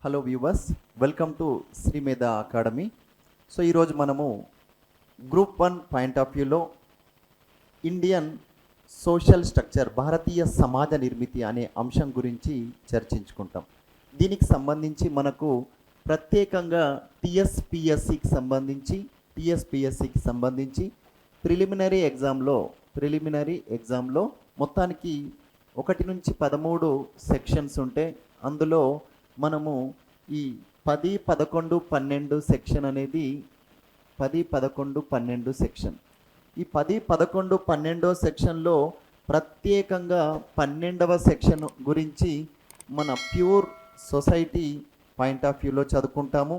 Hello viewers, welcome to Sri Medha academy. So ఈరోజు మనము group 1 point of వ్యూలో ఇండియన్ సోషల్ స్ట్రక్చర్, భారతీయ సమాజ నిర్మితి అనే అంశం గురించి చర్చించుకుంటాం. దీనికి సంబంధించి మనకు ప్రత్యేకంగా టీఎస్పిఎస్సికి సంబంధించి ప్రిలిమినరీ ఎగ్జామ్లో మొత్తానికి 1 నుంచి 13 సెక్షన్స్ ఉంటే అందులో మనము ఈ 10, 11, 12 సెక్షన్ అనేది 10, 11, 12 సెక్షన్. ఈ 10, 11, 12 సెక్షన్లో ప్రత్యేకంగా 12వ సెక్షన్ గురించి మన ప్యూర్ సొసైటీ పాయింట్ ఆఫ్ వ్యూలో చదువుకుంటాము.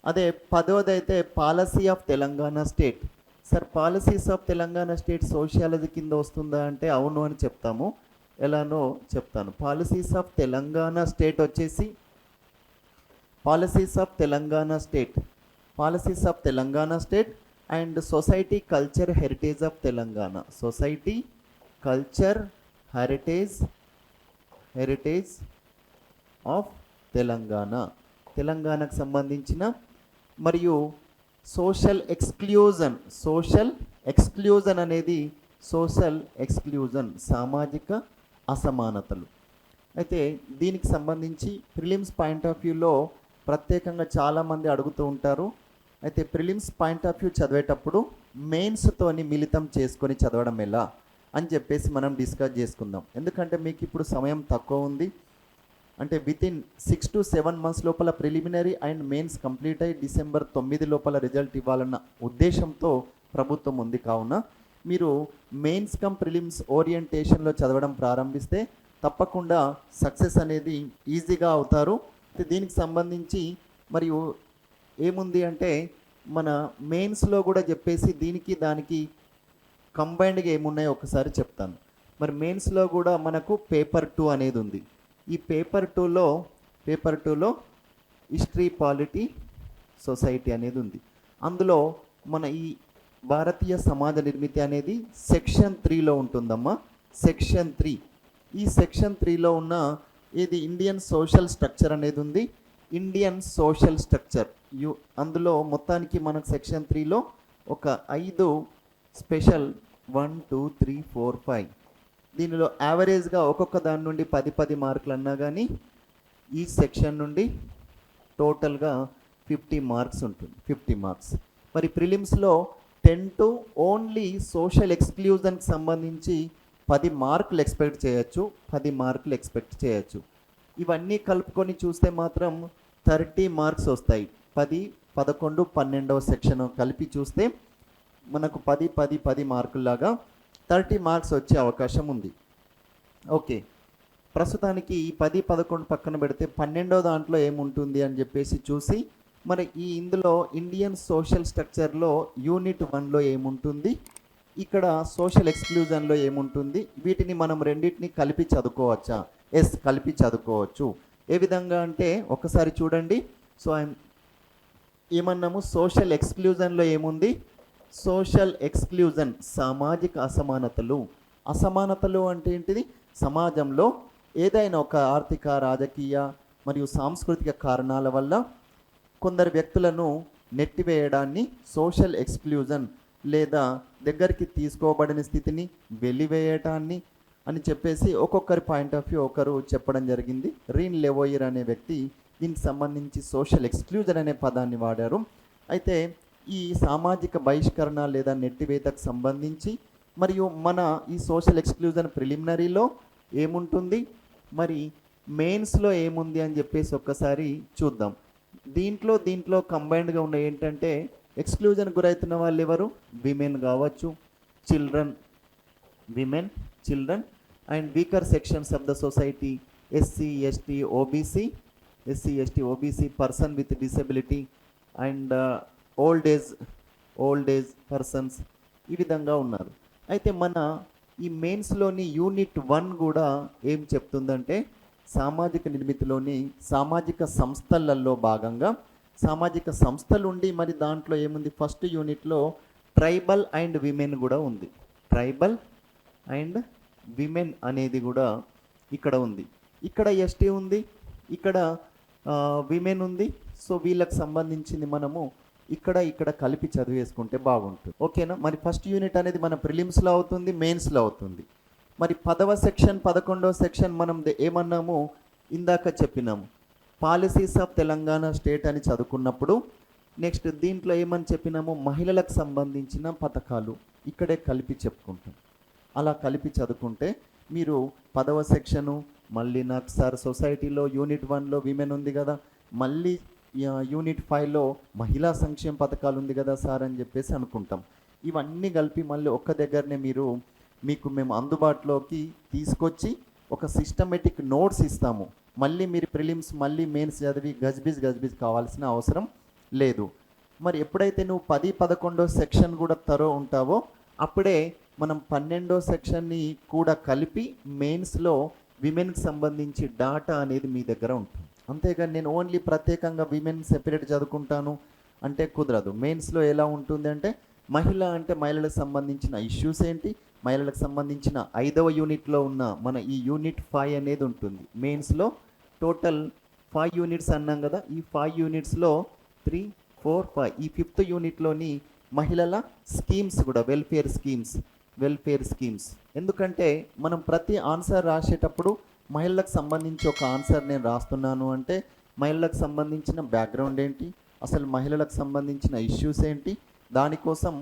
అదే 10వది అయితే policy of Telangana state. Sir, policies of Telangana state sociology కింద వస్తుందా అంటే అవును అని చెప్తాము. ఎలానో చెప్తాను. పాలసీస్ ఆఫ్ తెలంగాణ స్టేట్ వచ్చేసి policies of Telangana state and society culture heritage of Telangana. Society culture heritage of తెలంగాణకు సంబంధించిన, మరియు సోషల్ ఎక్స్క్లూజన్ అనేది సామాజిక అసమానతలు. అయితే దీనికి సంబంధించి ప్రిలిమ్స్ పాయింట్ ఆఫ్ వ్యూలో ప్రత్యేకంగా చాలామంది అడుగుతూ ఉంటారు. అయితే ప్రిలిమ్స్ పాయింట్ ఆఫ్ వ్యూ చదివేటప్పుడు మెయిన్స్తోని మిళితం చేసుకొని చదవడం ఎలా అని చెప్పేసి మనం డిస్కస్ చేసుకుందాం. ఎందుకంటే మీకు ఇప్పుడు సమయం తక్కువ ఉంది. అంటే వితిన్ 6 to 7 months లోపల ప్రిలిమినరీ అండ్ మెయిన్స్ కంప్లీట్ అయ్యి December 9 లోపల రిజల్ట్ ఇవ్వాలన్న ఉద్దేశంతో ప్రభుత్వం ఉంది. కావున మీరు మెయిన్స్ కమ్ ప్రిలిమ్స్ ఓరియంటేషన్లో చదవడం ప్రారంభిస్తే తప్పకుండా సక్సెస్ అనేది ఈజీగా అవుతారు. దీనికి సంబంధించి మరియు ఏముంది అంటే మన మెయిన్స్లో కూడా చెప్పేసి దానికి కంబైన్డ్గా ఏమున్నాయో ఒకసారి చెప్తాను. మరి మెయిన్స్లో కూడా మనకు పేపర్ 2 అనేది ఉంది. ఈ పేపర్ 2లో హిస్టరీ, పాలిటీ, సొసైటీ అనేది ఉంది. అందులో మన ఈ భారతీయ సమాజ నిర్మితి అనేది సెక్షన్ 3లో ఉంటుందమ్మా. సెక్షన్ 3. ఈ సెక్షన్ 3లో ఉన్న ఇది ఇండియన్ సోషల్ స్ట్రక్చర్ అనేది ఉంది. ఇండియన్ సోషల్ స్ట్రక్చర్ అందులో మొత్తానికి మనకు సెక్షన్ 3లో ఒక 5 స్పెషల్ 1, 2, 3, 4, 5 దీనిలో యావరేజ్గా ఒక్కొక్క దాని నుండి 10 మార్కులు అన్నా కానీ ఈ సెక్షన్ నుండి టోటల్గా 50 మార్క్స్ ఉంటుంది. 50 మార్క్స్. మరి ప్రిలిమ్స్లో 10 to ఓన్లీ సోషల్ ఎక్స్క్లూజన్కి సంబంధించి 10 మార్కులు ఎక్స్పెక్ట్ చేయొచ్చు. ఇవన్నీ కలుపుకొని చూస్తే మాత్రం 30 మార్క్స్ వస్తాయి. 10, 11, 12వ సెక్షన్ కలిపి చూస్తే మనకు 10 మార్కుల్లాగా 30 మార్క్స్ వచ్చే అవకాశం ఉంది. ఓకే, ప్రస్తుతానికి ఈ 10, 11 పక్కన పెడితే 12వ దాంట్లో ఏముంటుంది అని చెప్పేసి చూసి మరి ఇందులో ఇండియన్ సోషల్ స్ట్రక్చర్లో యూనిట్ 1లో ఏముంటుంది, ఇక్కడ సోషల్ ఎక్స్క్లూజన్లో ఏముంటుంది, వీటిని మనం రెండింటిని కలిపి చదువుకోవచ్చా? ఎస్, కలిపి చదువుకోవచ్చు. ఏ విధంగా అంటే ఒకసారి చూడండి. సో ఏమన్నాము, సోషల్ ఎక్స్క్లూజన్లో ఏముంది? సోషల్ ఎక్స్క్లూజన్ సామాజిక అసమానతలు అంటే ఏంటిది? సమాజంలో ఏదైనా ఒక ఆర్థిక, రాజకీయ మరియు సాంస్కృతిక కారణాల వల్ల కొందరు వ్యక్తులను నెట్టివేయడాన్ని సోషల్ ఎక్స్క్లూజన్ లేదా దగ్గరికి తీసుకోబడిన స్థితిని వెలివేయటాన్ని అని చెప్పేసి ఒక్కొక్కరి పాయింట్ ఆఫ్ వ్యూ ఒకరు చెప్పడం జరిగింది. రీన్ లెవోయిర్ అనే వ్యక్తి దీనికి సంబంధించి సోషల్ ఎక్స్క్లూజన్ అనే పదాన్ని వాడారు. అయితే ఈ సామాజిక బహిష్కరణ లేదా నెట్టివేతకు సంబంధించి మరియు మన ఈ సోషల్ ఎక్స్క్లూజన్ ప్రిలిమినరీలో ఏముంటుంది, మరి మెయిన్స్లో ఏముంది అని చెప్పేసి ఒక్కసారి చూద్దాం. దీంట్లో కంబైన్డ్గా ఉన్న ఏంటంటే ఎక్స్క్లూజన్ గురవుతున్న వాళ్ళు ఎవరు? విమెన్ కావచ్చు, children and weaker sections of the society, SC ST OBC, person with disability and old age persons, ఈ విధంగా ఉన్నారు. అయితే మన ఈ మెయిన్స్లోని యూనిట్ 1 కూడా ఏం చెప్తుందంటే సామాజిక నిర్మితిలోని సామాజిక సంస్థలలో భాగంగా సామాజిక సంస్థలు ఉండి మరి దాంట్లో ఏముంది, ఫస్ట్ యూనిట్లో ట్రైబల్ అండ్ విమెన్ కూడా ఉంది. ట్రైబల్ అండ్ విమెన్ అనేది కూడా ఇక్కడ ఉంది. ఇక్కడ ఎస్టీ ఉంది, ఇక్కడ విమెన్ ఉంది. సో వీళ్ళకి సంబంధించింది మనము ఇక్కడ కలిపి చదివేసుకుంటే బాగుంటుంది. ఓకేనా? మరి ఫస్ట్ యూనిట్ అనేది మన ప్రిలిమ్స్లో అవుతుంది, మెయిన్స్లో అవుతుంది. మరి 10వ సెక్షన్ 11వ సెక్షన్ మనం ఏమన్నాము ఇందాక చెప్పినాము, పాలసీస్ ఆఫ్ తెలంగాణ స్టేట్ అని చదువుకున్నప్పుడు నెక్స్ట్ దీంట్లో ఏమని చెప్పినాము, మహిళలకు సంబంధించిన పథకాలు ఇక్కడే కలిపి చెప్పుకుంటాం. అలా కలిపి చదువుకుంటే మీరు 10వ సెక్షను మళ్ళీ నాకు సార్ సొసైటీలో యూనిట్ 1లో విమెన్ ఉంది కదా, మళ్ళీ యూనిట్ 5లో మహిళా సంక్షేమ పథకాలు ఉంది కదా సార్ అని చెప్పేసి అనుకుంటాం. ఇవన్నీ కలిపి మళ్ళీ ఒక్క దగ్గరనే మీకు మేము అందుబాటులోకి తీసుకొచ్చి ఒక సిస్టమేటిక్ నోట్స్ ఇస్తాము. మళ్ళీ మీరు ప్రిలిమ్స్ మళ్ళీ మెయిన్స్ చదివి గజ్బిజ్ కావాల్సిన అవసరం లేదు. మరి ఎప్పుడైతే నువ్వు 10, 11వ సెక్షన్ కూడా తరో ఉంటావో అప్పుడే మనం 12వ సెక్షన్ని కూడా కలిపి మెయిన్స్లో విమెన్కి సంబంధించి డాటా అనేది మీ దగ్గర ఉంటుంది. అంతేగాని నేను ఓన్లీ ప్రత్యేకంగా విమెన్ సెపరేట్ చదువుకుంటాను అంటే కుదరదు. మెయిన్స్లో ఎలా ఉంటుంది అంటే మహిళ అంటే మహిళలకు సంబంధించిన ఇష్యూస్ ఏంటి, మహిళలకు సంబంధించిన 5వ యూనిట్లో ఉన్న మన ఈ యూనిట్ 5 అనేది ఉంటుంది. మెయిన్స్లో టోటల్ 5 యూనిట్స్ అన్నాం కదా, ఈ 5 యూనిట్స్లో 3, 4, 5 ఈ 5th యూనిట్లోని మహిళల స్కీమ్స్ కూడా వెల్ఫేర్ స్కీమ్స్. ఎందుకంటే మనం ప్రతి ఆన్సర్ రాసేటప్పుడు మహిళలకు సంబంధించి ఒక ఆన్సర్ నేను రాస్తున్నాను అంటే మహిళలకు సంబంధించిన బ్యాక్గ్రౌండ్ ఏంటి, అసలు మహిళలకు సంబంధించిన ఇష్యూస్ ఏంటి, దానికోసం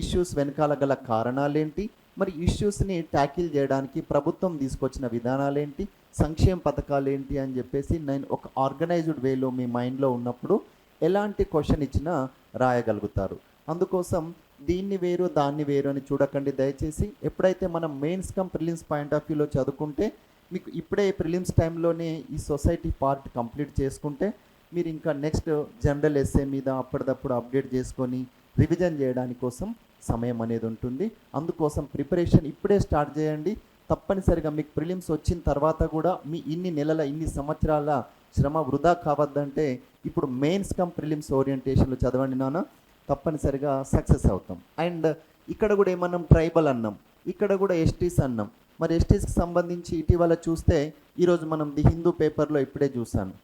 ఇష్యూస్ వెనకాల గల కారణాలేంటి, మరి ఇష్యూస్ని ట్యాకిల్ చేయడానికి ప్రభుత్వం తీసుకొచ్చిన విధానాలేంటి, సంక్షేమ పథకాలు ఏంటి అని చెప్పేసి నేను ఒక ఆర్గనైజ్డ్ వేలో మీ మైండ్లో ఉన్నప్పుడు ఎలాంటి క్వశ్చన్ ఇచ్చినా రాయగలుగుతారు. అందుకోసం దీన్ని వేరు దాన్ని వేరు అని చూడకండి దయచేసి. ఎప్పుడైతే మనం mains come prelims point of వ్యూలో చదువుకుంటే మీకు ఇప్పుడే ప్రిలిమ్స్ టైంలోనే ఈ సొసైటీ పార్ట్ కంప్లీట్ చేసుకుంటే మీరు ఇంకా నెక్స్ట్ జనరల్ ఎస్ఏ మీద అప్పటిదప్పుడు అప్డేట్ చేసుకొని రివిజన్ చేయడానికి కోసం సమయం అనేది ఉంటుంది. అందుకోసం ప్రిపరేషన్ ఇప్పుడే స్టార్ట్ చేయండి. తప్పనిసరిగా మీకు ప్రిలిమ్స్ వచ్చిన తర్వాత కూడా మీ ఇన్ని సంవత్సరాల శ్రమ వృధా కావద్దంటే ఇప్పుడు మెయిన్స్ కమ్ ప్రిలిమ్స్ ఓరియంటేషన్లో చదవండి నాన్న, తప్పనిసరిగా సక్సెస్ అవుతాం. అండ్ ఇక్కడ కూడా ఏమన్నాం, ట్రైబల్ అన్నాం, ఇక్కడ కూడా ఎస్టీస్ అన్నాం. మరి ఎస్టీస్కి సంబంధించి ఇటీవల చూస్తే ఈరోజు మనం ది హిందూ పేపర్లో ఇప్పుడే చూశాను,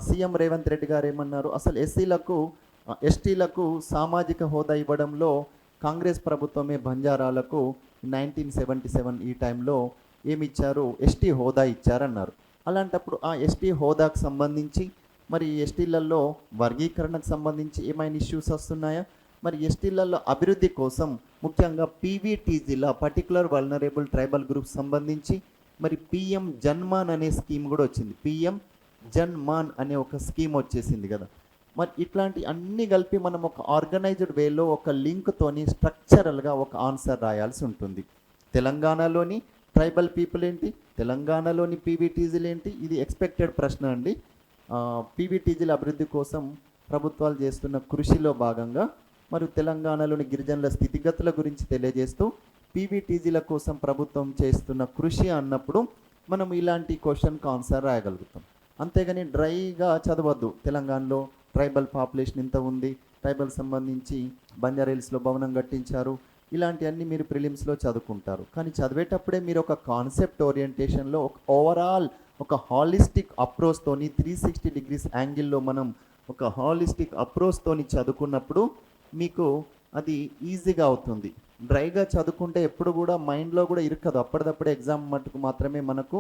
సీఎం రేవంత్ రెడ్డి గారు ఏమన్నారు, అసలు ఎస్టీలకు సామాజిక హోదా ఇవ్వడంలో కాంగ్రెస్ ప్రభుత్వమే బంజారాలకు 1977 ఈ టైంలో ఏమిచ్చారు, ఎస్టీ హోదా ఇచ్చారన్నారు. అలాంటప్పుడు ఆ ఎస్టీ హోదాకు సంబంధించి మరి ఎస్టీలలో వర్గీకరణకు సంబంధించి ఏమైనా ఇష్యూస్ వస్తున్నాయా, మరి ఎస్టీలలో అభివృద్ధి కోసం ముఖ్యంగా పీవీటీజీల పర్టికులర్ వల్నరబుల్ ట్రైబల్ గ్రూప్ సంబంధించి మరి పిఎం జన్మాన్ అనే స్కీమ్ కూడా వచ్చింది. పిఎం జన్మాన్ అనే ఒక స్కీమ్ వచ్చేసింది కదా. మరి ఇట్లాంటి అన్నీ కలిపి మనం ఒక ఆర్గనైజ్డ్ వేలో ఒక లింక్తోని స్ట్రక్చరల్గా ఒక ఆన్సర్ రాయాల్సి ఉంటుంది. తెలంగాణలోని ట్రైబల్ పీపుల్ ఏంటి, తెలంగాణలోని పీవీటీజీలు ఏంటి, ఇది ఎక్స్పెక్టెడ్ ప్రశ్న అండి. పీవీటీజీల అభివృద్ధి కోసం ప్రభుత్వాలు చేస్తున్న కృషిలో భాగంగా మరియు తెలంగాణలోని గిరిజనుల స్థితిగతుల గురించి తెలియజేస్తూ పీవీటీజీల కోసం ప్రభుత్వం చేస్తున్న కృషి అన్నప్పుడు మనం ఇలాంటి క్వశ్చన్కి ఆన్సర్ రాయగలుగుతాం. అంతేగాని డ్రైగా చదవద్దు. తెలంగాణలో ట్రైబల్ పాపులేషన్ ఇంత ఉంది, ట్రైబల్ సంబంధించి బంజారాహిల్స్లో భవనం కట్టించారు, ఇలాంటివన్నీ మీరు ప్రిలిమ్స్లో చదువుకుంటారు. కానీ చదివేటప్పుడే మీరు ఒక కాన్సెప్ట్ ఓరియంటేషన్లో ఒక ఓవరాల్ ఒక హాలిస్టిక్ అప్రోచ్తోని 360 degrees యాంగిల్లో మనం ఒక హాలిస్టిక్ అప్రోచ్తోని చదువుకున్నప్పుడు మీకు అది ఈజీగా అవుతుంది. డ్రైగా చదువుకుంటే ఎప్పుడు కూడా మైండ్లో కూడా ఇరుక్కదు, అప్పటిదప్పుడే ఎగ్జామ్ మటుకు మాత్రమే మనకు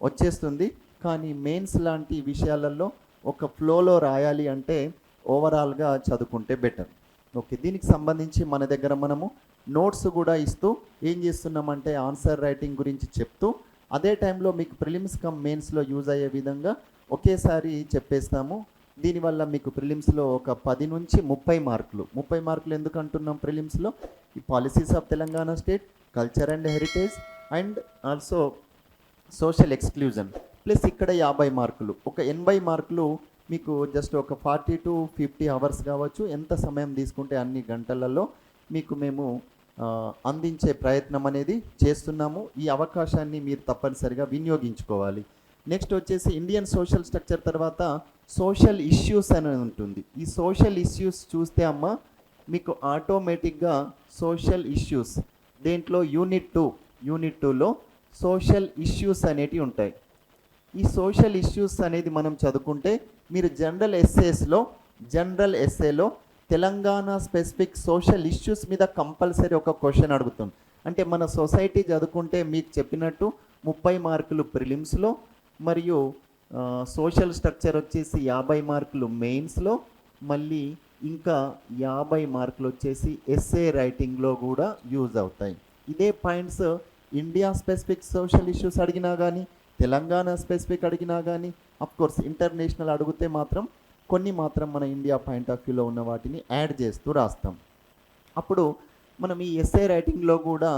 వచ్చేస్తుంది. కానీ మెయిన్స్ లాంటి విషయాలలో ఒక ఫ్లోలో రాయాలి అంటే ఓవరాల్గా చదువుకుంటే బెటర్. ఓకే, దీనికి సంబంధించి మన దగ్గర మనము నోట్స్ కూడా ఇస్తూ ఏం చేస్తున్నామంటే ఆన్సర్ రైటింగ్ గురించి చెప్తూ అదే టైంలో మీకు ప్రిలిమ్స్ కమ్ మెయిన్స్లో యూజ్ అయ్యే విధంగా ఒకేసారి చెప్పేస్తాము. దీనివల్ల మీకు ప్రిలిమ్స్లో ఒక 10 నుంచి 30 మార్కులు. 30 మార్కులు ఎందుకు అంటున్నాం ప్రిలిమ్స్లో, ఈ policies of Telangana state, culture and heritage and also social exclusion plus ఇక్కడ 50 మార్కులు. ఒక 80 మార్కులు మీకు జస్ట్ ఒక 40 to 50 అవర్స్ కావచ్చు, ఎంత సమయం తీసుకుంటే అన్ని గంటలలో మీకు మేము అందించే ప్రయత్నం అనేది చేస్తున్నాము. ఈ అవకాశాన్ని మీరు తప్పనిసరిగా వినియోగించుకోవాలి. నెక్స్ట్ వచ్చేసి ఇండియన్ సోషల్ స్ట్రక్చర్ తర్వాత సోషల్ ఇష్యూస్ అనేది ఉంటుంది. ఈ సోషల్ ఇష్యూస్ చూస్తే అమ్మ మీకు ఆటోమేటిక్గా సోషల్ ఇష్యూస్ దేంట్లో యూనిట్ 2లో సోషల్ ఇష్యూస్ అనేటివి ఉంటాయి. ఈ సోషల్ ఇష్యూస్ అనేది మనం చదువుకుంటే మీరు జనరల్ ఎస్సేలో తెలంగాణ స్పెసిఫిక్ సోషల్ ఇష్యూస్ మీద కంపల్సరీ ఒక క్వశ్చన్ అడుగుతుంది. అంటే మన సొసైటీ చదువుకుంటే మీకు చెప్పినట్టు 30 మార్కులు ప్రిలిమ్స్లో, మరియు సోషల్ స్ట్రక్చర్ వచ్చేసి 50 మార్కులు మెయిన్స్లో, మళ్ళీ ఇంకా 50 మార్కులు వచ్చేసి ఎస్ఏ రైటింగ్లో కూడా యూజ్ అవుతాయి. ఇదే points India specific social issues అడిగినా కానీ, తెలంగాణ స్పెసిఫిక్ అడిగినా కానీ, అఫ్కోర్స్ ఇంటర్నేషనల్ అడిగితే మాత్రం కొన్ని మాత్రం మన ఇండియా పాయింట్ ఆఫ్ వ్యూలో ఉన్న వాటిని యాడ్ చేస్తూ రాస్తాం. అప్పుడు మనం ఈ ఎస్ఏ రైటింగ్లో కూడా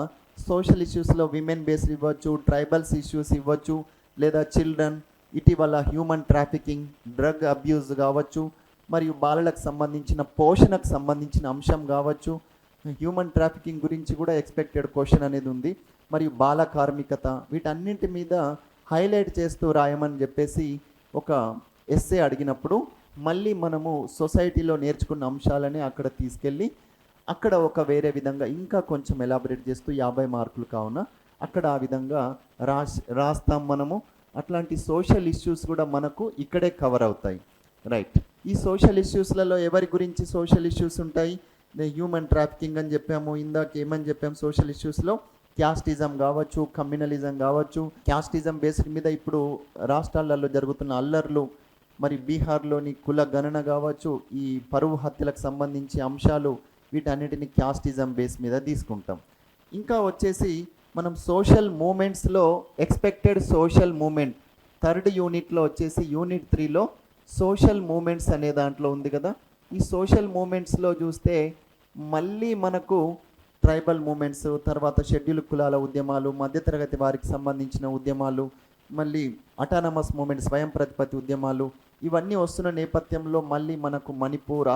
సోషల్ ఇష్యూస్లో విమెన్ బేస్డ్ ఇవ్వచ్చు, ట్రైబల్స్ ఇష్యూస్ ఇవ్వచ్చు, లేదా చిల్డ్రన్, ఇటీవల హ్యూమన్ ట్రాఫికింగ్, డ్రగ్ అబ్యూజ్ కావచ్చు, మరియు బాలలకు సంబంధించిన పోషణకు సంబంధించిన అంశం కావచ్చు. హ్యూమన్ ట్రాఫికింగ్ గురించి కూడా ఎక్స్పెక్టెడ్ క్వశ్చన్ అనేది ఉంది. మరియు బాల కార్మికత, వీటన్నింటి మీద హైలైట్ చేస్తూ రాయమని చెప్పేసి ఒక ఎస్సే అడిగినప్పుడు మళ్ళీ మనము సొసైటీలో నేర్చుకున్న అంశాలని అక్కడ తీసుకెళ్ళి అక్కడ ఒక వేరే విధంగా ఇంకా కొంచెం ఎలాబరేట్ చేస్తూ 50 మార్కులు కావున అక్కడ ఆ విధంగా రాస్తాం మనము. అట్లాంటి సోషల్ ఇష్యూస్ కూడా మనకు ఇక్కడే కవర్ అవుతాయి. రైట్. ఈ సోషల్ ఇష్యూస్లలో ఎవరి గురించి సోషల్ ఇష్యూస్ ఉంటాయి? హ్యూమన్ ట్రాఫికింగ్ అని చెప్పాము, ఇందాక ఏమని చెప్పాము, సోషల్ ఇష్యూస్లో క్యాస్టిజం కావచ్చు, కమ్యూనలిజం కావచ్చు. క్యాస్టిజం బేసిక్ మీద ఇప్పుడు రాష్ట్రాలలో జరుగుతున్న అల్లర్లు, మరి బీహార్లోని కుల గణన కావచ్చు, ఈ పరువు హత్యలకు సంబంధించి అంశాలు, వీటన్నిటిని క్యాస్టిజం బేస్ మీద తీసుకుంటాం. ఇంకా వచ్చేసి మనం సోషల్ మూమెంట్స్లో ఎక్స్పెక్టెడ్ సోషల్ మూమెంట్ థర్డ్ యూనిట్లో వచ్చేసి యూనిట్ 3లో సోషల్ మూమెంట్స్ అనే దాంట్లో ఉంది కదా. ఈ సోషల్ మూమెంట్స్లో చూస్తే మళ్ళీ మనకు ట్రైబల్ మూమెంట్స్, తర్వాత షెడ్యూల్ కులాల ఉద్యమాలు, మధ్యతరగతి వారికి సంబంధించిన ఉద్యమాలు, మళ్ళీ అటానమస్ మూమెంట్, స్వయం ప్రతిపత్తి ఉద్యమాలు, ఇవన్నీ వస్తున్న నేపథ్యంలో మళ్ళీ మనకు మణిపూర్,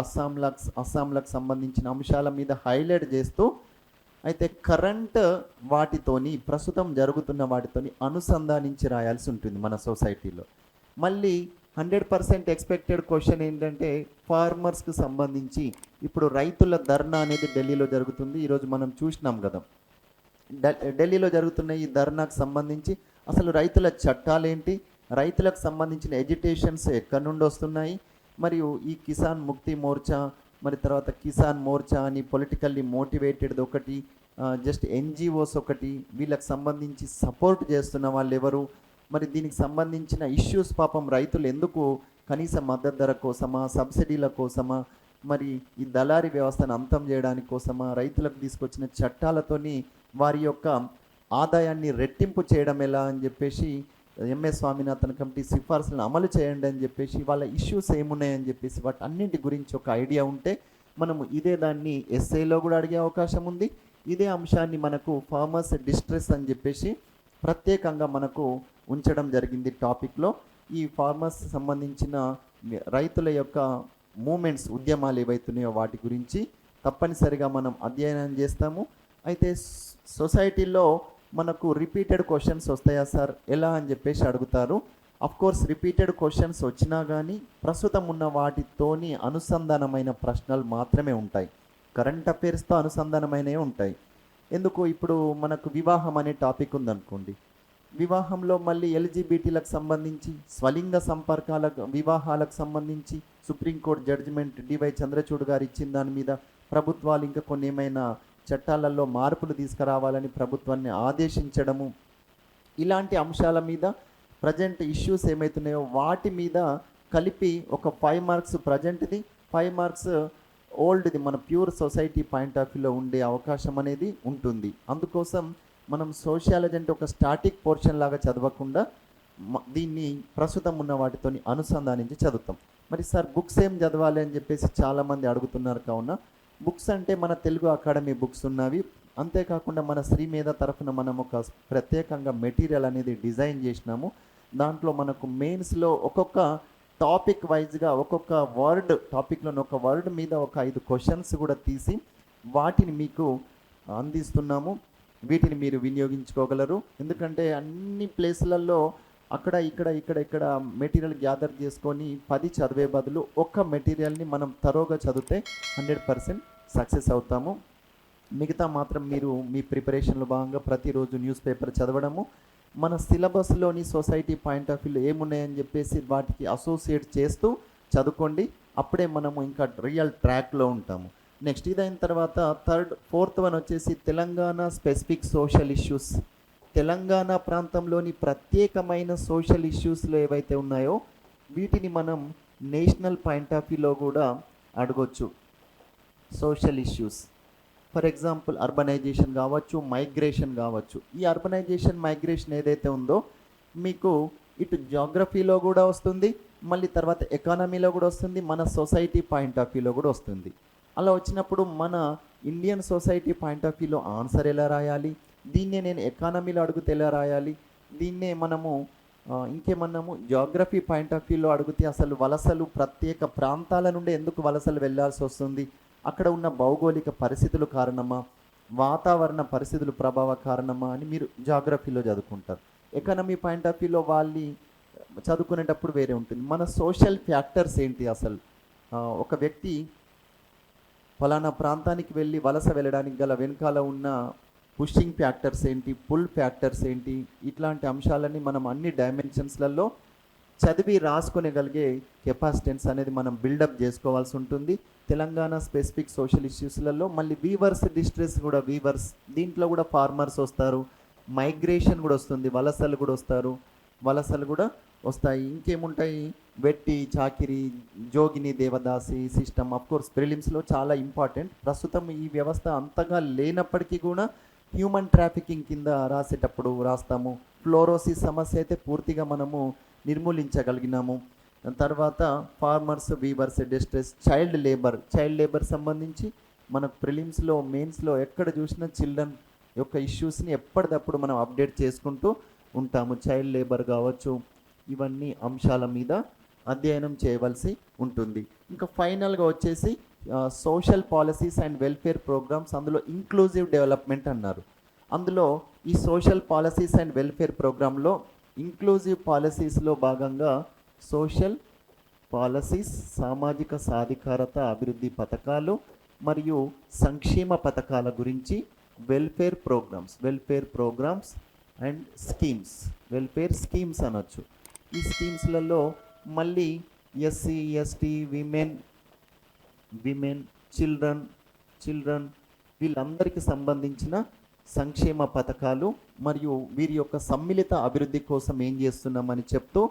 అస్సాంలకు సంబంధించిన అంశాల మీద హైలైట్ చేస్తూ అయితే కరెంట్ వాటితోని, ప్రస్తుతం జరుగుతున్న వాటితోని అనుసంధానించి రాయాల్సి ఉంటుంది మన సొసైటీలో. మళ్ళీ 100% ఎక్స్పెక్టెడ్ క్వశ్చన్ ఏంటంటే ఫార్మర్స్కి సంబంధించి ఇప్పుడు రైతుల ధర్నా అనేది ఢిల్లీలో జరుగుతుంది. ఈరోజు మనం చూసినాం కదా, ఢిల్లీలో జరుగుతున్న ఈ ధర్నాకు సంబంధించి అసలు రైతుల చట్టాలేంటి, రైతులకు సంబంధించిన ఎడ్యుకేషన్స్ ఎక్కడి నుండి వస్తున్నాయి, మరియు ఈ కిసాన్ ముక్తి మోర్చా, మరి తర్వాత కిసాన్ మోర్చా అని పొలిటికల్లీ మోటివేటెడ్ ఒకటి, జస్ట్ ఎన్జిఓస్ ఒకటి, వీళ్ళకి సంబంధించి సపోర్ట్ చేస్తున్న వాళ్ళు ఎవరు, మరి దీనికి సంబంధించిన ఇష్యూస్, పాపం రైతులు ఎందుకు కనీస మద్దతు ధర కోసమా, సబ్సిడీల కోసమా, మరి ఈ దళారీ వ్యవస్థను అంతం చేయడానికి కోసమా, రైతులకు తీసుకొచ్చిన చట్టాలతోని వారి యొక్క ఆదాయాన్ని రెట్టింపు చేయడం ఎలా అని చెప్పేసి ఎంఎస్ స్వామినాథన్ కమిటీ సిఫార్సులను అమలు చేయండి అని చెప్పేసి, వాళ్ళ ఇష్యూస్ ఏమున్నాయని చెప్పేసి వాటి అన్నింటి గురించి ఒక ఐడియా ఉంటే మనము ఇదే దాన్ని ఎస్ఏలో కూడా అడిగే అవకాశం ఉంది. ఇదే అంశాన్ని మనకు ఫార్మర్స్ డిస్ట్రెస్ అని చెప్పేసి ప్రత్యేకంగా మనకు ఉంచడం జరిగింది టాపిక్లో. ఈ ఫార్మర్స్ సంబంధించిన రైతుల యొక్క మూమెంట్స్, ఉద్యమాలు ఏవైతున్నాయో వాటి గురించి తప్పనిసరిగా మనం అధ్యయనం చేస్తాము. అయితే సొసైటీలో మనకు రిపీటెడ్ క్వశ్చన్స్ వస్తాయా సార్, ఎలా అని చెప్పేసి అడుగుతారు. అఫ్కోర్స్ రిపీటెడ్ క్వశ్చన్స్ వచ్చినా కానీ ప్రస్తుతం ఉన్న వాటితోని అనుసంధానమైన ప్రశ్నలు మాత్రమే ఉంటాయి. కరెంట్ అఫైర్స్తో అనుసంధానమైనవి ఉంటాయి. ఎందుకు, ఇప్పుడు మనకు వివాహం అనే టాపిక్ ఉందనుకోండి, వివాహంలో మళ్ళీ ఎల్జిబిటీలకు సంబంధించి, స్వలింగ సంపర్కాల వివాహాలకు సంబంధించి సుప్రీంకోర్టు జడ్జిమెంట్ డివై చంద్రచూడ్ గారు ఇచ్చిన దాని మీద ప్రభుత్వాలు ఇంకా కొన్ని ఏమైనా చట్టాలలో మార్పులు తీసుకురావాలని ప్రభుత్వాన్ని ఆదేశించడము, ఇలాంటి అంశాల మీద ప్రజెంట్ ఇష్యూస్ ఏమవుతున్నాయో వాటి మీద కలిపి ఒక 5 మార్క్స్ ప్రజెంట్ది, 5 మార్క్స్ ఓల్డ్ది, మన ప్యూర్ సొసైటీ పాయింట్ ఆఫ్ వ్యూలో ఉండే అవకాశం అనేది ఉంటుంది. అందుకోసం మనం సోషియాలజీ అంటే ఒక స్టాటిక్ పోర్షన్ లాగా చదవకుండా దీన్ని ప్రస్తుతం ఉన్న వాటితో అనుసంధానించి చదువుతాం. మరి సార్ బుక్స్ ఏం చదవాలి అని చెప్పేసి చాలామంది అడుగుతున్నారు. కావున బుక్స్ అంటే మన తెలుగు అకాడమీ బుక్స్ ఉన్నవి, అంతేకాకుండా మన శ్రీమేధ తరఫున మనం ఒక ప్రత్యేకంగా మెటీరియల్ అనేది డిజైన్ చేసినాము. దాంట్లో మనకు మెయిన్స్లో ఒక్కొక్క టాపిక్ వైజ్గా ఒక్కొక్క వర్డ్, టాపిక్లోని ఒక వర్డ్ మీద ఒక 5 క్వశ్చన్స్ కూడా తీసి వాటిని మీకు అందిస్తున్నాము. వీటిని మీరు వినియోగించుకోగలరు. ఎందుకంటే అన్ని ప్లేసులలో అక్కడ ఇక్కడ మెటీరియల్ గ్యాదర్ చేసుకొని 10 చదివే బదులు ఒక్క మెటీరియల్ని మనం తరోగా చదివితే 100% సక్సెస్ అవుతాము. మిగతా మాత్రం మీరు మీ ప్రిపరేషన్లో భాగంగా ప్రతిరోజు న్యూస్ పేపర్ చదవడము, మన సిలబస్లోని సొసైటీ పాయింట్ ఆఫ్ వ్యూలో ఏమున్నాయని చెప్పేసి వాటికి అసోసియేట్ చేస్తూ చదువుకోండి. అప్పుడే మనము ఇంకా రియల్ ట్రాక్లో ఉంటాము. నెక్స్ట్ ఇదైన తర్వాత ఫోర్త్ వన్ వచ్చేసి Telangana specific social issues. Telangana ప్రాంతంలోని ప్రత్యేకమైన సోషల్ ఇష్యూస్లో ఏవైతే ఉన్నాయో వీటిని మనం నేషనల్ పాయింట్ ఆఫ్ వ్యూలో కూడా అడగొచ్చు. Social issues for example urbanisation కావచ్చు, మైగ్రేషన్ కావచ్చు. ఈ అర్బనైజేషన్ మైగ్రేషన్ ఏదైతే ఉందో మీకు ఇటు జాగ్రఫీలో కూడా వస్తుంది, మళ్ళీ తర్వాత ఎకానమీలో కూడా వస్తుంది, మన సొసైటీ పాయింట్ ఆఫ్ వ్యూలో కూడా వస్తుంది. అలా వచ్చినప్పుడు మన ఇండియన్ సొసైటీ పాయింట్ ఆఫ్ వ్యూలో ఆన్సర్ ఎలా రాయాలి, దీన్నే నేను ఎకానమీలో అడిగితే ఎలా రాయాలి, దీన్నే మనము ఇంకేమన్నాము జాగ్రఫీ పాయింట్ ఆఫ్ వ్యూలో అడిగితే అసలు వలసలు ప్రత్యేక ప్రాంతాల నుండి ఎందుకు వలసలు వెళ్ళాల్సి వస్తుంది, అక్కడ ఉన్న భౌగోళిక పరిస్థితులు కారణమా, వాతావరణ పరిస్థితులు ప్రభావ కారణమా అని మీరు జాగ్రఫీలో చదువుకుంటారు. ఎకానమీ పాయింట్ ఆఫ్ వ్యూలో వాళ్ళు చదువుకునేటప్పుడు వేరే ఉంటుంది. మన సోషల్ ఫ్యాక్టర్స్ ఏంటి, అసలు ఒక వ్యక్తి ఫలానా ప్రాంతానికి వెళ్ళి వలస వెళ్ళడానికి గల వెనకాల ఉన్న పుషింగ్ ఫ్యాక్టర్స్ ఏంటి, పుల్ ఫ్యాక్టర్స్ ఏంటి, ఇట్లాంటి అంశాలన్నీ మనం అన్ని డైమెన్షన్స్లలో చదివి రాసుకునేగలిగే కెపాసిటెన్స్ అనేది మనం బిల్డప్ చేసుకోవాల్సి ఉంటుంది. తెలంగాణ స్పెసిఫిక్ సోషల్ ఇష్యూస్లలో మళ్ళీ వీవర్స్ డిస్ట్రెస్ కూడా, వీవర్స్ దీంట్లో కూడా ఫార్మర్స్ వస్తారు, మైగ్రేషన్ కూడా వస్తుంది, వలసలు కూడా వస్తారు, వలసలు కూడా వస్తాయి. ఇంకేముంటాయి, వెట్టి చాకిరి, జోగిని దేవదాసి సిస్టమ్. అఫ్కోర్స్ ప్రిలిమ్స్లో చాలా ఇంపార్టెంట్. ప్రస్తుతం ఈ వ్యవస్థ అంతగా లేనప్పటికీ కూడా హ్యూమన్ ట్రాఫికింగ్ కింద రాసేటప్పుడు రాస్తాము. ఫ్లోరోసిస్ సమస్య అయితే పూర్తిగా మనము నిర్మూలించగలిగినాము. తర్వాత farmers, weavers distress, child labour సంబంధించి మనకు ప్రిలిమ్స్లో, మెయిన్స్లో ఎక్కడ చూసినా చిల్డ్రన్ యొక్క ఇష్యూస్ని ఎప్పటికప్పుడు మనం అప్డేట్ చేసుకుంటూ ఉంటాము. చైల్డ్ లేబర్ కావచ్చు, ఇవన్నీ అంశాల మీద అధ్యయనం చేయవలసి ఉంటుంది. ఇంకా ఫైనల్గా వచ్చేసి social policies and welfare programmes, అందులో ఇంక్లూజివ్ డెవలప్మెంట్ అన్నారు. అందులో ఈ సోషల్ పాలసీస్ అండ్ వెల్ఫేర్ ప్రోగ్రాంలో ఇంక్లూజివ్ పాలసీస్లో భాగంగా సోషల్ పాలసీస్, సామాజిక సాధికారత అభివృద్ధి పథకాలు మరియు సంక్షేమ పథకాల గురించి welfare programmes and schemes, welfare schemes అనొచ్చు. ఈ స్కీమ్స్లలో మళ్ళీ ఎస్సీ, ఎస్టీ, విమెన్, చిల్డ్రన్ వీళ్ళందరికీ సంబంధించిన సంక్షేమ పథకాలు మరియు వీరి యొక్క సమ్మిళిత అభివృద్ధి కోసం ఏం చేస్తున్నామని చెప్తూ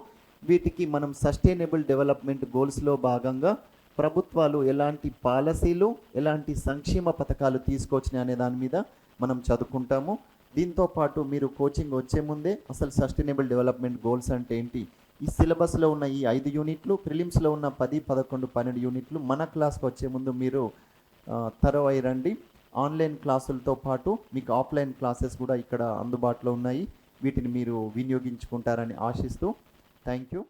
వీటికి మనం సస్టైనబుల్ డెవలప్మెంట్ గోల్స్లో భాగంగా ప్రభుత్వాలు ఎలాంటి పాలసీలు, ఎలాంటి సంక్షేమ పథకాలు తీసుకొచ్చినాయి అనే దాని మీద మనం చదువుకుంటాము. దీంతోపాటు మీరు కోచింగ్ వచ్చే ముందే అసలు సస్టైనబుల్ డెవలప్మెంట్ గోల్స్ అంటే ఏంటి, ఈ సిలబస్లో ఉన్న ఈ 5 యూనిట్లు, ప్రిలిమ్స్లో ఉన్న 10, 11, 12 యూనిట్లు మన క్లాస్కి వచ్చే ముందు మీరు తరవై రండి. ఆన్లైన్ క్లాసులతో పాటు మీకు ఆఫ్లైన్ క్లాసెస్ కూడా ఇక్కడ అందుబాటులో ఉన్నాయి. వీటిని మీరు వినియోగించుకుంటారని ఆశిస్తూ థ్యాంక్ యూ.